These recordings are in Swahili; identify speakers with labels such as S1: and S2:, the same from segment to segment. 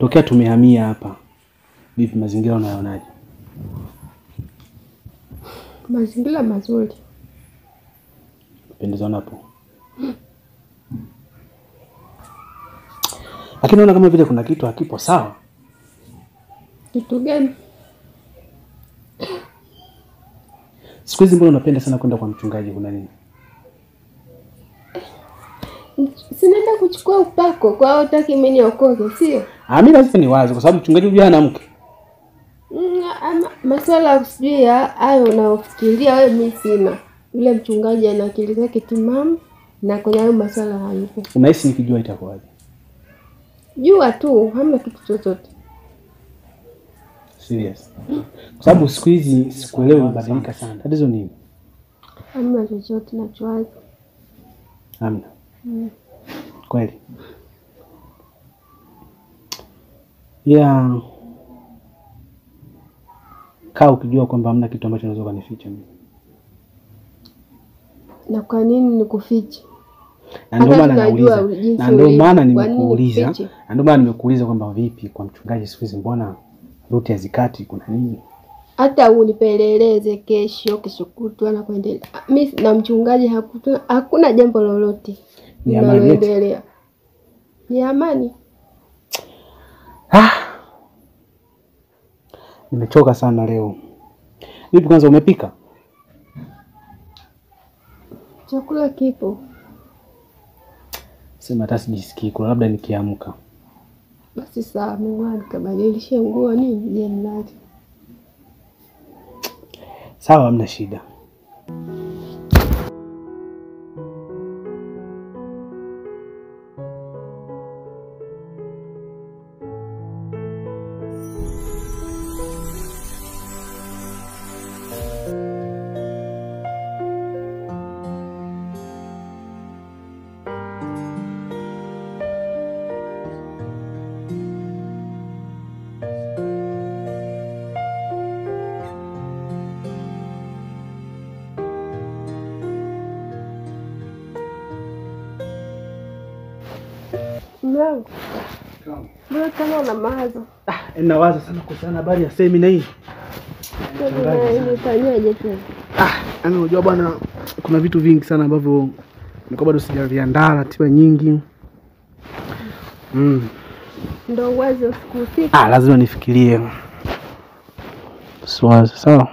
S1: Tokea tumehamia hapa, vipi mazingira unayonaje?
S2: Mazingira mazuri.
S1: Pendezana hapo. Lakini naona kama vile kuna kitu hakipo sawa.
S2: Kitu gani?
S1: Siku hizi mbona unapenda sana kwenda kwa mchungaji, kuna nini?
S2: Sinaenda kuchukua upako, kwa hiyo utaki mimi niokoke, sio?
S1: Mimi lazima ni wazi kwa sababu mchungaji huyu hana mke.
S2: Masuala usijui hayo unaofikiria wewe, mimi sina. Yule mchungaji ana akili zake timamu na kwenye hayo masuala hayupo.
S1: Unahisi nikijua itakuwaje?
S2: Jua tu, hamna kitu chochote.
S1: Serious. Kwa sababu siku hizi sikuelewi mbadilika sana. Tatizo nini?
S2: Hamna chochote nachowaza.
S1: Hamna. Kweli. Kaa ukijua kwamba hamna kitu ambacho unaweza kunificha mimi.
S2: Na kwa nini nikufiche?
S1: Na ndio maana nauliza. Na ndio maana nimekuuliza. Na ndio maana nimekuuliza kwamba vipi kwa mchungaji siku hizi mbona ruti hazikati, kuna nini?
S2: Hata unipeleleze kesho kutwa na kuendelea. Mimi na mchungaji hakuna jambo lolote linaloendelea. Ni amani.
S1: Nimechoka sana leo. Vipi kwanza umepika?
S2: Chakula kipo.
S1: Sema hata sijisikii kula, labda nikiamka.
S2: Basi sawa, Mungu akabadilishe nguo nini je mlali.
S1: Sawa, hamna shida.
S2: Mwanangu. Mbona kama una mawazo?
S1: Ninawaza sana kuhusiana habari ya semina hii.
S2: Nifanyaje tena?
S1: Unajua bwana, kuna vitu vingi sana ambavyo niko bado sijaviandaa, ratiba nyingi.
S2: Ndio uwaze usiku.
S1: Lazima nifikirie. Sawa.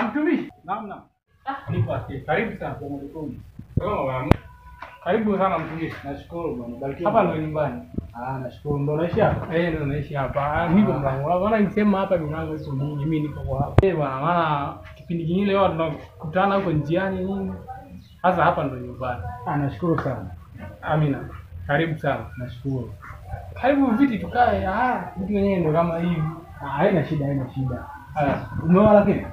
S3: Mtumishi. Naam. Nipo ati. Karibu sana kwa mlikumu. Karibu sana mtumishi. Nashukuru bwana. Barikiwa. Hapa ndo nyumbani.
S1: Nashukuru. Ndo naishi hapa?
S3: Ndo naishi hapa. Niko mlango. Unaona nisema hapa milango sio mingi, mimi niko kwa hapa. Bwana, maana kipindi kingine leo tunakutana huko njiani nini. Sasa hapa ndo nyumbani.
S1: Nashukuru sana.
S3: Amina. Karibu sana.
S1: Nashukuru.
S3: Karibu viti tukae. Vitu wenyewe ndo kama hivi.
S1: Haina shida. Umeoa lakini?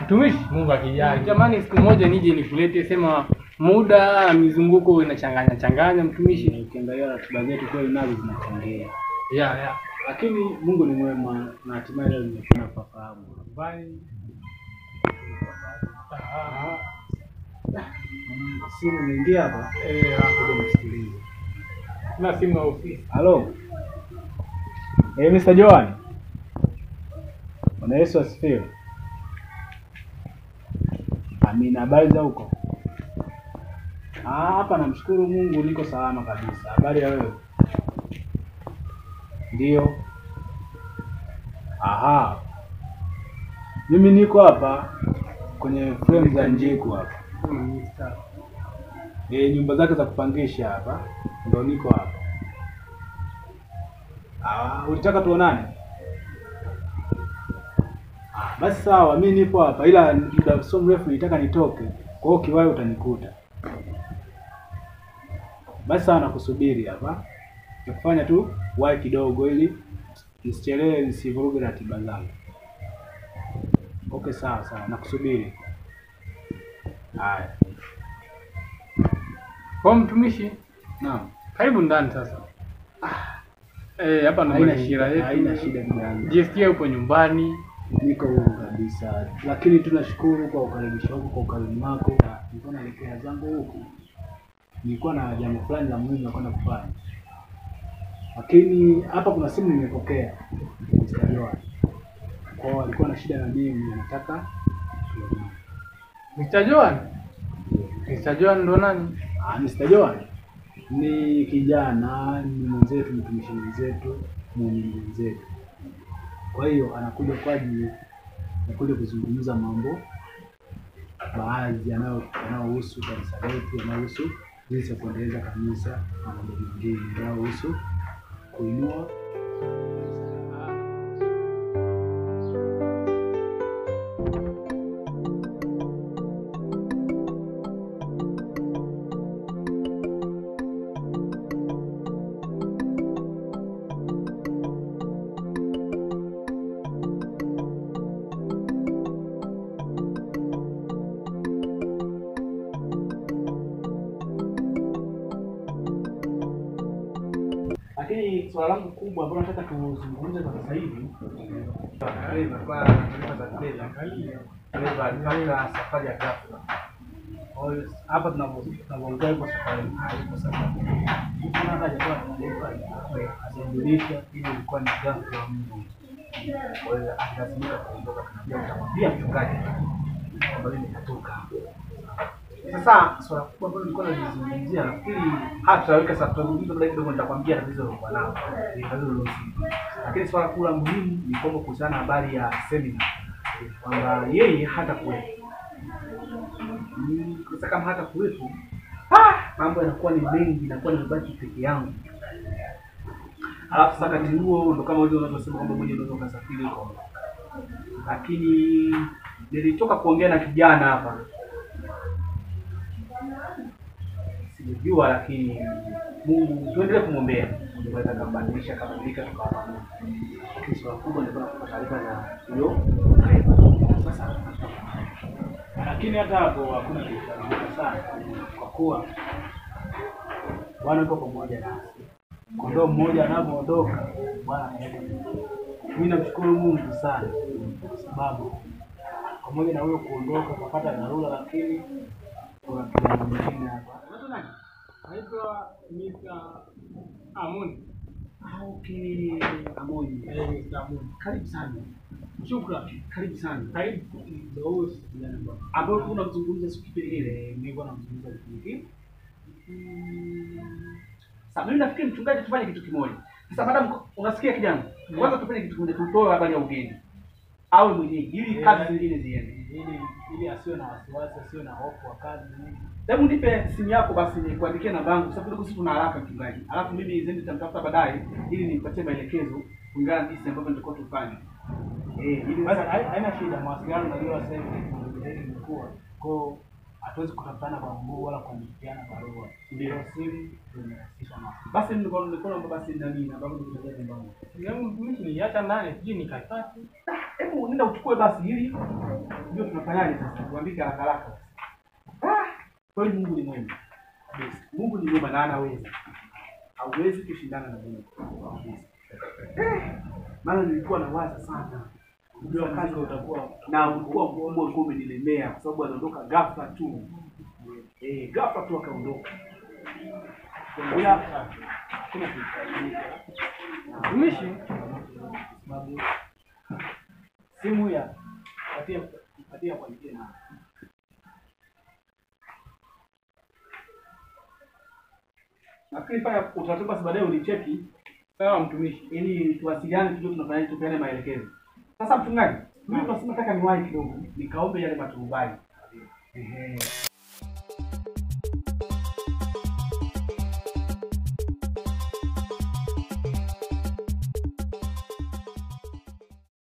S3: Mtumishi, Mungu akijali. Jamani siku moja nije nikulete, sema muda mizunguko inachanganya mtumishi.
S1: Ukiangalia ratiba zetu kweli nazo zinachangia.
S3: Yeah.
S1: Lakini Mungu ni mwema na hatimaye leo nimefanya kufahamu.
S3: Bye.
S1: Simu imeingia hapa. Hapo nisikilize.
S3: Na simu ya ofisi.
S1: Halo. Mr. Joan. Bwana Yesu asifiwe. Amina, habari za huko? Hapa namshukuru Mungu niko salama kabisa. Habari ya wewe? Ndio. Mimi niko hapa kwenye frame za Njiku hapa. Nyumba zake za kupangisha hapa. Ndio niko hapa. Ulitaka tuonane? Basi sawa, mimi nipo hapa ila muda sio mrefu nitaka nitoke. Kwa hiyo kiwahi utanikuta. Basi sawa, nakusubiri hapa. Nikufanya tu wahi kidogo ili nisichelewe nisivuruge ratiba zangu. Okay, sawa, nakusubiri. Haya.
S3: Kwa mtumishi?
S1: Naam.
S3: Karibu ndani sasa. Hapa naona shira yetu.
S1: Haina shida gani.
S3: Jisikia upo nyumbani.
S1: Niko huru kabisa. Lakini tunashukuru kwa ukaribisho wako, kwa ukarimu wako. Nilikuwa naelekea zangu huku. Nilikuwa na jambo fulani la muhimu nakwenda kufanya. Lakini hapa kuna simu nimepokea. Kwa hiyo alikuwa na shida na mimi, anataka
S3: Mr. Joan? Mr. Joan ndo nani?
S1: Mr. Joan ni kijana, ni mwenzetu, mtumishi mwenzetu, mwenzetu. Kwa hiyo anakuja kwa ajili ya kuja kuzungumza mambo baadhi yanayohusu kanisa letu, yanayohusu jinsi ya kuendeleza kanisa na mambo mengine yanayohusu kuinua. Lakini swala langu kubwa ambalo nataka tuzungumze kwa sasa hivi alipata safari ya ghafla. Kwa hiyo hapa tunapoongea kwa safari haipo sasa. Kuna haja kwa kujulisha ili ilikuwa ni ghafla mno. Kwa hiyo lazima kuondoka, tunamwambia mchungaji kwamba mimi natoka. Sasa swala kubwa ambalo nilikuwa nazungumzia, nafikiri hata tutaweka sasa tuzungumze baadaye kidogo, nitakwambia tatizo kwa nao. Ni tatizo lolote. Lakini swala kula muhimu ni kwamba kuhusiana na habari ya seminar. Kwamba yeye hata kuwepo. Sasa kama hata kuwepo, mambo yanakuwa ni mengi, inakuwa ni baki peke yangu. Alafu sasa kati huo ndo kama wewe unavyosema kwamba mmoja ndio kasafiri huko. Lakini nilitoka kuongea na kijana hapa. Sijua, lakini Mungu tuendelee kumwombea. Mungu anataka kubadilisha kabadilika tukawa pamoja. Kisha kubwa ndio tunapata taarifa za hiyo. Sasa lakini hata hapo hakuna kitu sana kwa kuwa Bwana yuko pamoja nasi. Kondoo mmoja anapoondoka Bwana anaenda. Mimi namshukuru Mungu sana kwa sababu pamoja na huyo kuondoka kupata dharura, lakini kuna kijana mwingine hapa.
S3: Nani? Anaitwa Mr. Amoni.
S1: Okay, Amoni.
S3: Mr. Amoni.
S1: Karibu sana.
S3: Shukrani.
S1: Karibu sana.
S3: Karibu.
S1: Ndio kijana baba. Ambao tunazungumza siku ile, nilikuwa namzungumza hivi. Sasa mimi nafikiri mchungaji tufanye kitu kimoja. Sasa madam, unasikia kijana? Kwanza tufanye kitu kimoja, tutoe habari ya ugeni. Awe mwenyeji ili kazi zingine ziende. Ili asiwe na wasiwasi, asiwe na hofu wa kazi nyingi. Hebu nipe simu yako basi nikuandikie namba yangu, kwa sababu sisi tuna haraka mchungaji. Alafu mimi zende nitamtafuta baadaye ili nipatie maelekezo kulingana na jinsi ambavyo nitakuwa tufanye. Ili basi haina shida, mawasiliano najua sasa hivi imekuwa. Kwa hiyo hatuwezi kutafutana kwa nguvu wala kuandikiana barua. Ndio simu tunarahisisha mambo. Basi nilikuwa naomba basi na mimi na babu nikutajia namba yangu.
S3: Yangu mimi niacha ndani, sijui nikapata.
S1: Hebu hebu nenda uchukue basi ili ndio tunafanyaje sasa? Tuandike haraka haraka. Kwa hiyo Mungu ni mwema. Mungu ni mwema na anaweza. Hauwezi kushindana na Mungu. Maana nilikuwa nawaza sana. Ndio kazi utakuwa na ulikuwa mkubwa ulikuwa umenilemea kwa sababu anaondoka ghafla tu. Ghafla tu akaondoka. Kuna
S3: Mtumishi
S1: sababu simu ya patia kwa njia. Nafikiri pale utaratibu basi baadaye unicheki.
S3: sawa mtumishi.
S1: Ili tuwasiliane tujue tunafanyaje tupeane maelekezo. Sasa mchungaji, mimi tunasema nataka niwahi kidogo nikaombe yale maturubai.